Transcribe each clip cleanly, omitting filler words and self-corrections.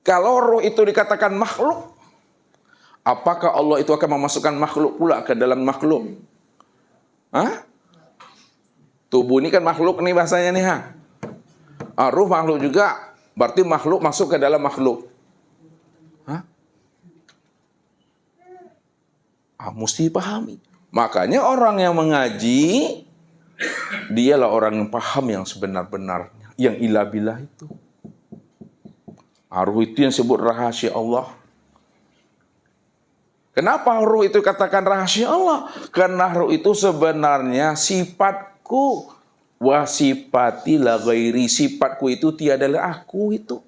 Kalau roh itu dikatakan makhluk, apakah Allah itu akan memasukkan makhluk pula ke dalam makhluk? Hah? Tubuh ini kan makhluk nih bahasanya nih, ha? Ruh makhluk juga, berarti makhluk masuk ke dalam makhluk. Hah? Mesti pahami. Makanya orang yang mengaji, dialah orang yang paham yang sebenar-benarnya, yang ilah billah itu. Ruh itu yang sebut rahasia Allah. Kenapa ruh itu katakan rahasia Allah? Karena ruh itu sebenarnya sifatku, wa sifati la ghairi, sifatku itu tiadalah aku itu.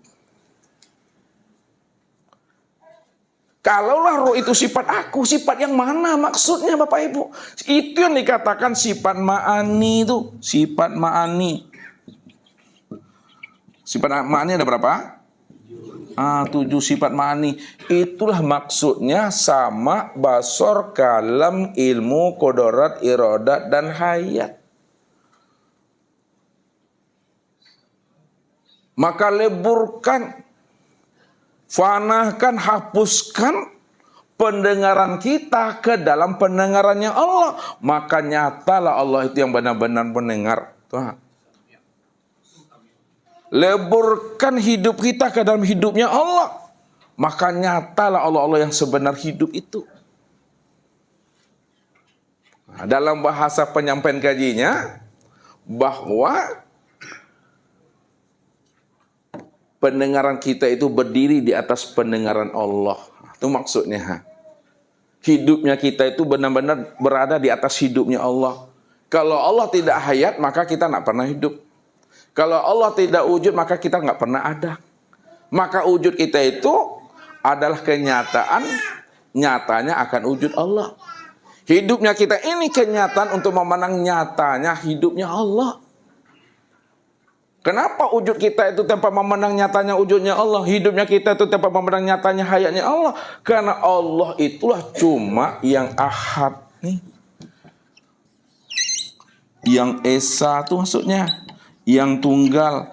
Kalaulah roh itu sifat aku, sifat yang mana maksudnya Bapak Ibu? Itu yang dikatakan sifat ma'ani itu, sifat ma'ani. Sifat ma'ani ada berapa? 7 sifat ma'ani. Itulah maksudnya sama, basor, kalam, ilmu, kodorat, irodat, dan hayat. Maka leburkan, fanahkan, hapuskan pendengaran kita ke dalam pendengarannya Allah. Maka nyatalah Allah itu yang benar-benar mendengar. Tuhan. Leburkan hidup kita ke dalam hidupnya Allah. Maka nyatalah Allah yang sebenar hidup itu. Dalam bahasa penyampaian kajinya, bahwa pendengaran kita itu berdiri di atas pendengaran Allah. Itu maksudnya. Hidupnya kita itu benar-benar berada di atas hidupnya Allah. Kalau Allah tidak hayat, maka kita tidak pernah hidup. Kalau Allah tidak wujud, maka kita nggak pernah ada. Maka wujud kita itu adalah kenyataan, nyatanya akan wujud Allah. Hidupnya kita ini kenyataan untuk memandang nyatanya hidupnya Allah. Kenapa wujud kita itu tanpa memandang nyatanya wujudnya Allah? Hidupnya kita itu tanpa memandang nyatanya hayatnya Allah. Karena Allah itulah cuma yang ahad nih. Yang esa itu maksudnya. Yang tunggal.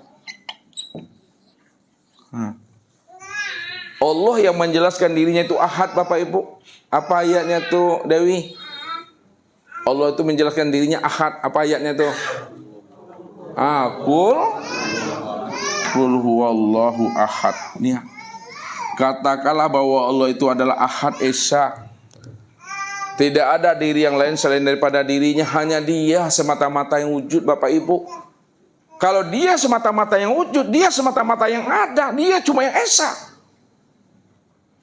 Allah yang menjelaskan dirinya itu ahad Bapak Ibu. Apa ayatnya tuh Dewi? Allah itu menjelaskan dirinya ahad. Apa ayatnya tuh? Qul huwallahu ahad. Nih. Katakanlah bahwa Allah itu adalah ahad esa. Tidak ada diri yang lain selain daripada dirinya. Hanya dia semata-mata yang wujud Bapak Ibu. Kalau dia semata-mata yang wujud, dia semata-mata yang ada, dia cuma yang esa.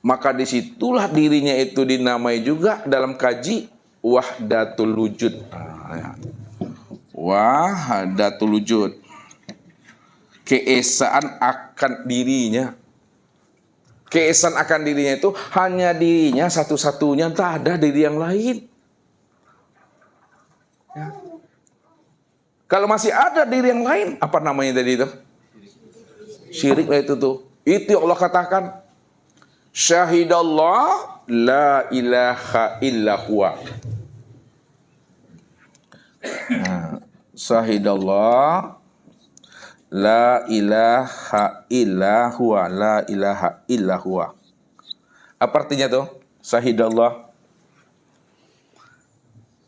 Maka disitulah dirinya itu dinamai juga dalam kaji wahdatul wujud. Wahdatul wujud. Keesaan akan dirinya. Keesaan akan dirinya itu hanya dirinya satu-satunya, tak ada diri yang lain. Ya. Kalau masih ada diri yang lain, apa namanya tadi itu? Syirik lah itu tuh. Itu Allah katakan, syahidallah la ilaha illa huwa. Syahidallah la ilaha illa huwa, la ilaha illa huwa. Apa artinya tuh? Syahidallah.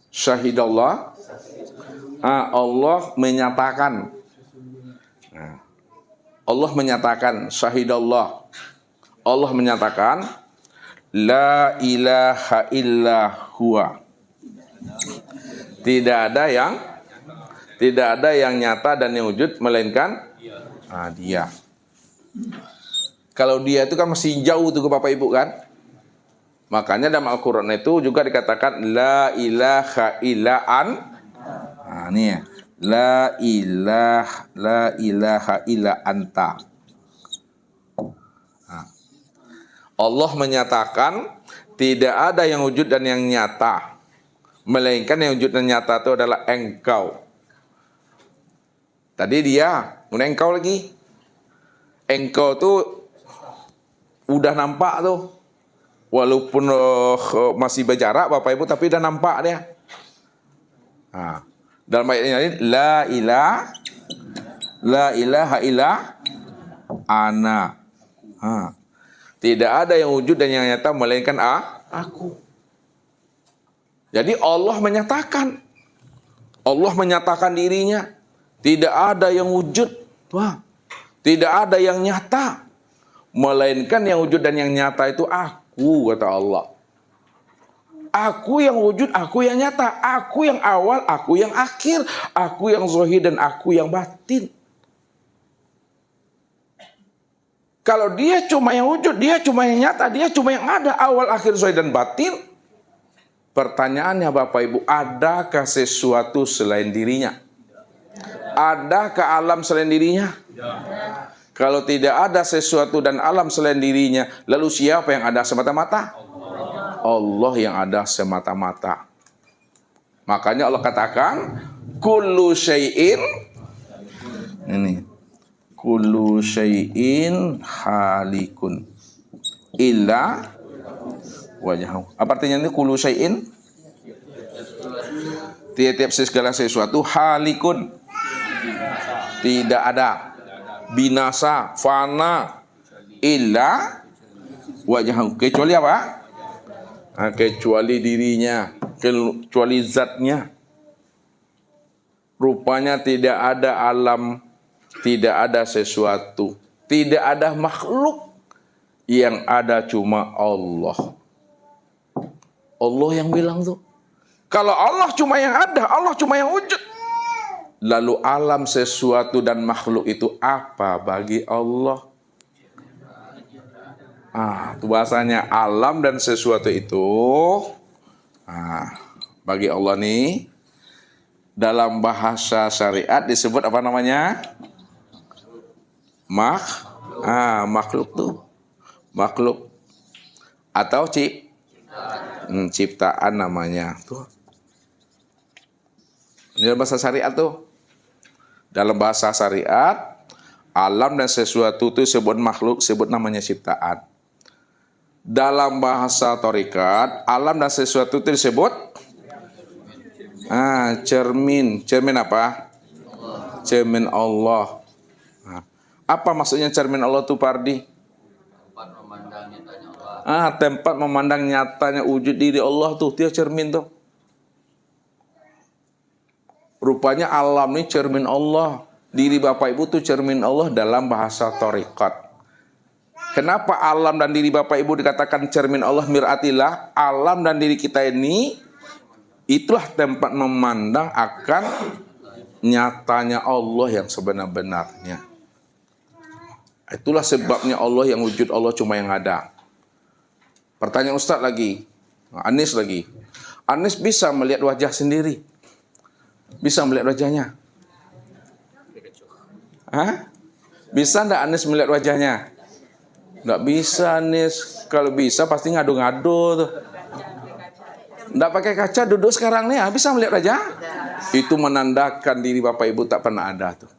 Syahidallah. Allah menyatakan. Allah menyatakan, syahidallah. Allah menyatakan, la ilaha illa huwa. Tidak ada yang nyata dan yang wujud melainkan dia. Kalau dia itu kan masih jauh tuh ke Bapak Ibu kan. Makanya dalam Al-Quran itu juga dikatakan la ilaha illa nih ya. La ilaha illa anta. Allah menyatakan tidak ada yang wujud dan yang nyata, melainkan yang wujud dan nyata itu adalah engkau. Tadi dia, engkau lagi. Engkau tuh udah nampak tuh. Walaupun masih berjarak Bapak Ibu, tapi udah nampak dia. Dalam ayat ini la ilaha illa ana. Tidak ada yang wujud dan yang nyata melainkan aku. Jadi Allah menyatakan dirinya. Tidak ada yang wujud, tidak ada yang nyata, melainkan yang wujud dan yang nyata itu aku, kata Allah. Aku yang wujud, aku yang nyata, aku yang awal, aku yang akhir, aku yang zahir dan aku yang batin. Kalau dia cuma yang wujud, dia cuma yang nyata, dia cuma yang ada, awal, akhir, zahir dan batin. Pertanyaannya Bapak Ibu, adakah sesuatu selain dirinya? Adakah alam selain dirinya? Kalau tidak ada sesuatu dan alam selain dirinya, lalu siapa yang ada semata-mata? Allah yang ada semata-mata. Makanya Allah katakan, kullu syai'in, ini, kullu syai'in halikun illa wajhahu. Apa artinya ini kullu syai'in? Tiap-tiap segala sesuatu halikun, tidak ada, binasa, fana, illa wajhahu, kecuali apa? Kecuali dirinya, kecuali zatnya. Rupanya tidak ada alam, tidak ada sesuatu, tidak ada makhluk, yang ada cuma Allah. Allah yang bilang tuh. Kalau Allah cuma yang ada, Allah cuma yang wujud. Lalu alam, sesuatu dan makhluk itu apa bagi Allah? Itu bahasanya alam dan sesuatu itu bagi Allah nih, dalam bahasa syariat disebut apa namanya? Makhluk tuh. Makhluk atau ciptaan namanya tuh. Ini bahasa syariat tuh. Dalam bahasa syariat, alam dan sesuatu itu disebut makhluk, sebut namanya ciptaan. Dalam bahasa thariqat, alam dan sesuatu itu disebut cermin. Cermin apa? Cermin Allah. Apa maksudnya cermin Allah itu, Pardi? Tempat memandang nyatanya Allah. Tempat memandang nyatanya wujud diri Allah tuh, dia cermin tuh. Rupanya alam ini cermin Allah. Diri Bapak Ibu tuh cermin Allah dalam bahasa thariqat. Kenapa alam dan diri Bapak Ibu dikatakan cermin Allah, mir'atillah? Alam dan diri kita ini itulah tempat memandang akan nyatanya Allah yang sebenar-benarnya. Itulah sebabnya Allah yang wujud, Allah cuma yang ada. Pertanyaan Ustaz lagi, Anis lagi. Anis bisa melihat wajah sendiri? Bisa melihat wajahnya? Bisa enggak Anis melihat wajahnya? Enggak bisa Anis. Kalau bisa pasti ngadu-ngadu tuh. Enggak pakai kaca, duduk sekarang nih, bisa melihat wajah? Itu menandakan diri Bapak Ibu tak pernah ada tuh.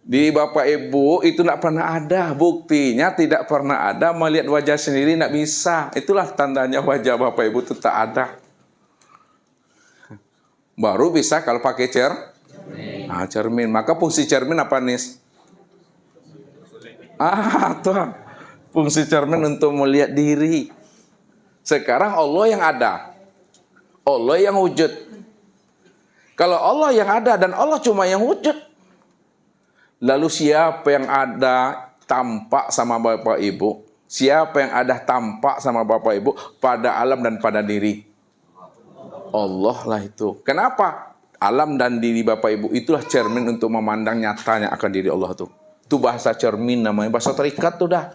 Di Bapak Ibu itu tidak pernah ada. Buktinya tidak pernah ada, melihat wajah sendiri tidak bisa. Itulah tandanya wajah Bapak Ibu itu tak ada. Baru bisa kalau pakai cermin. Maka fungsi cermin apa, Nis? Tuh. Fungsi cermin untuk melihat diri. Sekarang Allah yang ada, Allah yang wujud. Kalau Allah yang ada dan Allah cuma yang wujud, lalu siapa yang ada tampak sama Bapak Ibu? Siapa yang ada tampak sama Bapak Ibu pada alam dan pada diri? Allah lah itu. Kenapa? Alam dan diri Bapak Ibu itulah cermin untuk memandang nyatanya akan diri Allah tuh. Itu bahasa cermin namanya, bahasa tarikat tuh dah.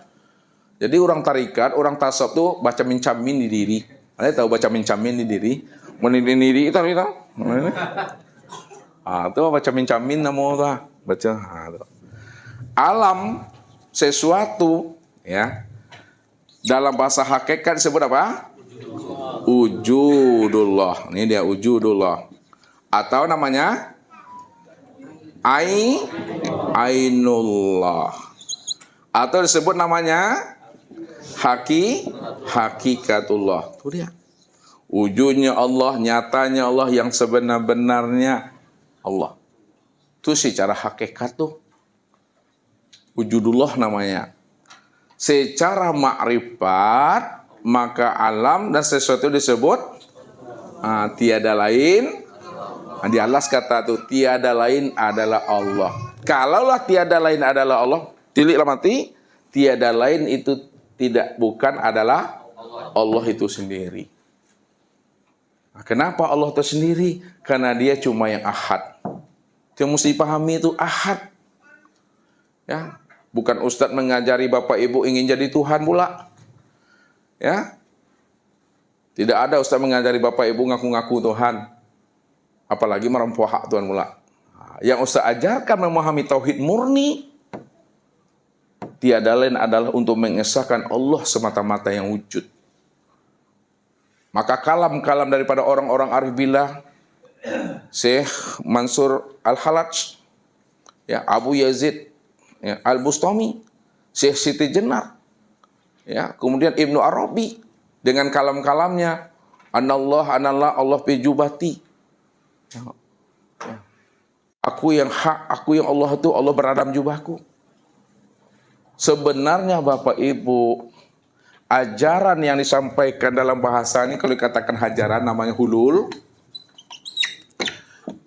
Jadi orang tarikat, orang tasawuf tuh baca mincamin di diri. Anda tahu baca mincamin di diri? Menidin diri itu. Itu baca mincamin namanya baca. Alam sesuatu ya. Dalam bahasa hakikat disebut apa? Wujudullah. Ini dia wujudullah. Atau namanya ainullah. Atau disebut namanya hakikatullah. Itu dia. Wujudnya Allah, nyatanya Allah yang sebenar-benarnya Allah. Itu secara hakikat tuh wujudullah namanya. Secara makrifat, maka alam dan sesuatu disebut tiada lain. Di alas kata itu tiada lain adalah Allah. Kalaulah tiada lain adalah Allah, tiliklah mati. Tiada lain itu bukan adalah Allah itu sendiri. Nah, kenapa Allah itu sendiri? Karena dia cuma yang ahad. Yang mesti pahami itu ahad. Ya, bukan Ustadz mengajari Bapak Ibu ingin jadi Tuhan pula. Ya, tidak ada Ustadz mengajari Bapak Ibu ngaku-ngaku Tuhan. Apalagi merempah hak Tuhan pula. Yang Ustaz ajarkan memahami tauhid murni, tiada lain adalah untuk mengesahkan Allah semata-mata yang wujud. Maka kalam-kalam daripada orang-orang arif billah, Syekh Mansur Al-Halaj, ya, Abu Yazid, ya, Al-Bustami, Syekh Siti Jenar, ya, kemudian Ibnu Arabi dengan kalam-kalamnya, anallah Allah fi jubati. Ya. Aku yang hak, aku yang Allah itu Allah berada dalam jubahku. Sebenarnya Bapak Ibu, ajaran yang disampaikan dalam bahasa ini kalau dikatakan hajaran namanya hulul,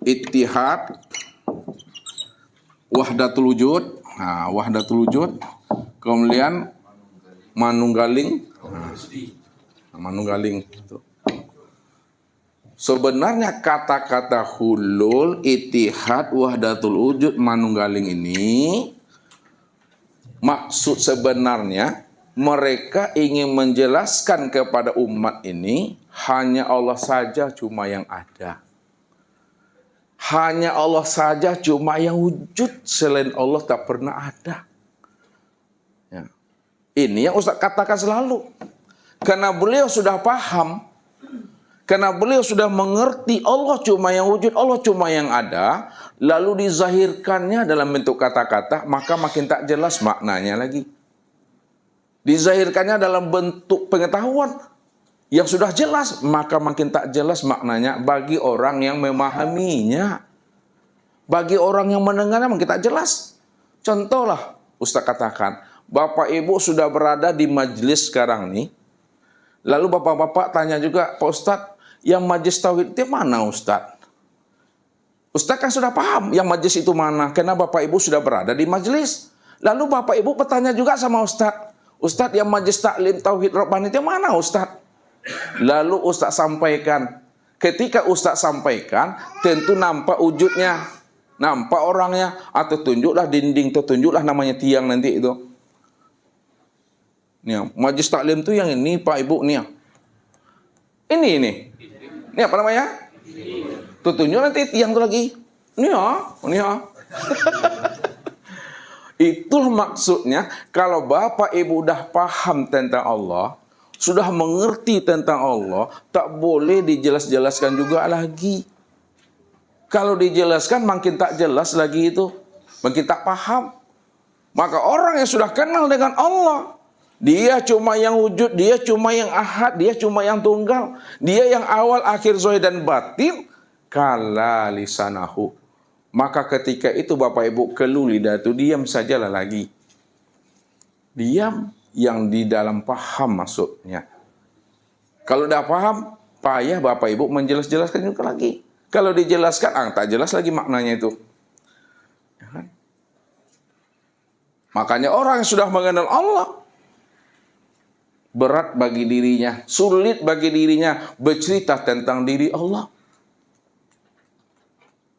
ittihad, wahdatul wujud. Nah, wahdatul wujud, kemudian manunggaling. Manunggaling itu. Sebenarnya kata-kata hulul, ittihad, wahdatul wujud, manunggaling ini maksud sebenarnya mereka ingin menjelaskan kepada umat ini hanya Allah saja cuma yang ada. Hanya Allah saja cuma yang wujud, selain Allah tak pernah ada. Ya. Ini yang Ustaz katakan selalu. Karena beliau sudah paham, karena beliau sudah mengerti Allah cuma yang wujud, Allah cuma yang ada, lalu dizahirkannya dalam bentuk kata-kata, maka makin tak jelas maknanya lagi. Dizahirkannya dalam bentuk pengetahuan yang sudah jelas, maka makin tak jelas maknanya bagi orang yang memahaminya. Bagi orang yang mendengarnya makin tak jelas. Contohlah, Ustaz katakan, Bapak Ibu sudah berada di majelis sekarang nih, lalu bapak-bapak tanya juga, Pak Ustadz, yang majelis tauhid itu mana Ustadz? Ustadz kan sudah paham yang majelis itu mana, karena Bapak Ibu sudah berada di majelis. Lalu Bapak Ibu bertanya juga sama Ustadz, Ustadz yang majelis taklim tauhid robbani itu mana Ustadz? Lalu Ustadz sampaikan. Ketika Ustadz sampaikan, tentu nampak wujudnya, nampak orangnya, atau tunjuklah dinding, atau tunjuklah namanya tiang nanti itu. Nih, majelis taklim itu yang ini Pak Ibu nih. Ini. Ini apa namanya? Tuh tunjuk nanti tiang itu lagi. Nih ya. Itulah maksudnya kalau Bapak Ibu udah paham tentang Allah, sudah mengerti tentang Allah, tak boleh dijelas-jelaskan juga lagi. Kalau dijelaskan makin tak jelas lagi itu, makin tak paham. Maka orang yang sudah kenal dengan Allah, dia cuma yang wujud, dia cuma yang ahad, dia cuma yang tunggal. Dia yang awal, akhir, zahir dan batin. Kala lisanahu. Maka ketika itu Bapak Ibu keluh lidah itu, diam sajalah lagi. Diam yang di dalam paham maksudnya. Kalau udah paham, payah Bapak Ibu menjelaskan juga lagi. Kalau dijelaskan, tak jelas lagi maknanya itu. Ya kan? Makanya orang yang sudah mengenal Allah, berat bagi dirinya, sulit bagi dirinya bercerita tentang diri Allah.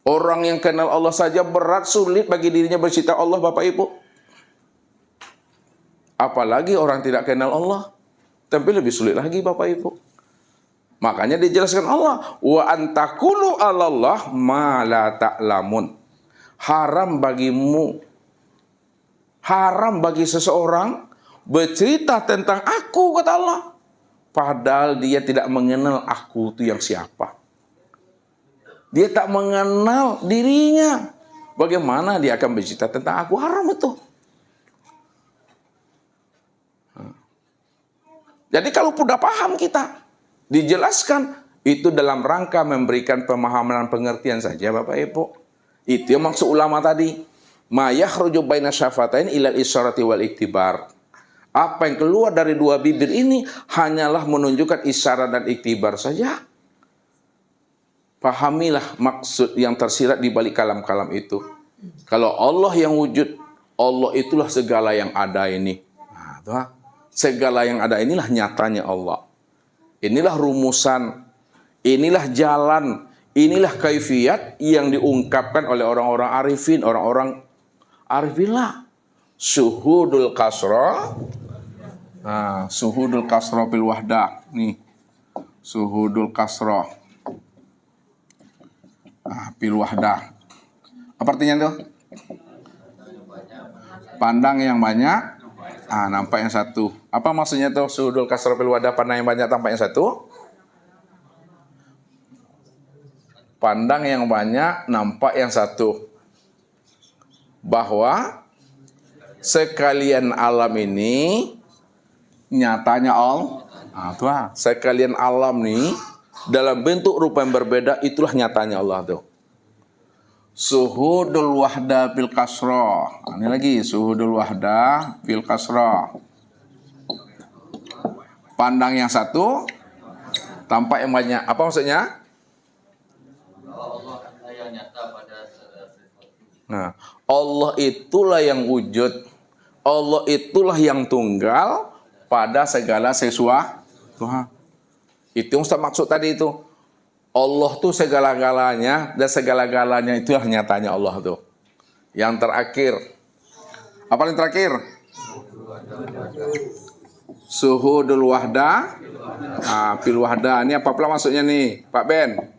Orang yang kenal Allah saja berat, sulit bagi dirinya bercerita Allah, Bapak Ibu. Apalagi orang tidak kenal Allah. Tapi lebih sulit lagi Bapak Ibu. Makanya dijelaskan Allah, wa antakulu 'alallah ma la ta'lamun. Haram bagimu, haram bagi seseorang bercerita tentang aku, kata Allah, padahal dia tidak mengenal aku itu yang siapa. Dia tak mengenal dirinya. Bagaimana dia akan bercerita tentang aku? Haram itu. Jadi kalau sudah paham kita, dijelaskan, itu dalam rangka memberikan pemahaman dan pengertian saja Bapak Ibu. Itu yang maksud ulama tadi. Ma yakhruju baina syafatain ilal isyarati wal iktibar. Apa yang keluar dari dua bibir ini hanyalah menunjukkan isyarat dan iktibar saja. Pahamilah maksud yang tersirat di balik kalam-kalam itu. Kalau Allah yang wujud, Allah itulah segala yang ada ini. Nah, tuh, segala yang ada inilah nyatanya Allah. Inilah rumusan, inilah jalan, inilah kaifiat yang diungkapkan oleh orang-orang arifin, orang-orang arifillah. Suhudul kasra. Nah, suhudul kasra fil wahdah. Nih. Suhudul kasra. Nah, fil wahdah. Apa artinya tuh? Pandang yang banyak, nampak yang satu. Apa maksudnya tuh suhudul kasra fil wahdah, pandang yang banyak tampak yang satu? Pandang yang banyak, nampak yang satu. Bahwa sekalian alam ini nyatanya Allah. Sekalian alam nih dalam bentuk rupa yang berbeda, itulah nyatanya Allah tuh. Suhudul wahda fil kasra. Ini lagi suhudul wahda fil kasra. Pandang yang satu, tampak yang banyak. Apa maksudnya? Allah yang nyata pada sesuatu. Nah, Allah itulah yang wujud. Allah itulah yang tunggal pada segala sesuatu. Itu yang Ustaz maksud tadi itu. Allah tuh segala-galanya dan segala-galanya itulah nyatanya Allah tuh. Yang terakhir. Apa yang terakhir? Suhudul wahda. Fil wahda. Ini apa pula maksudnya nih, Pak Ben?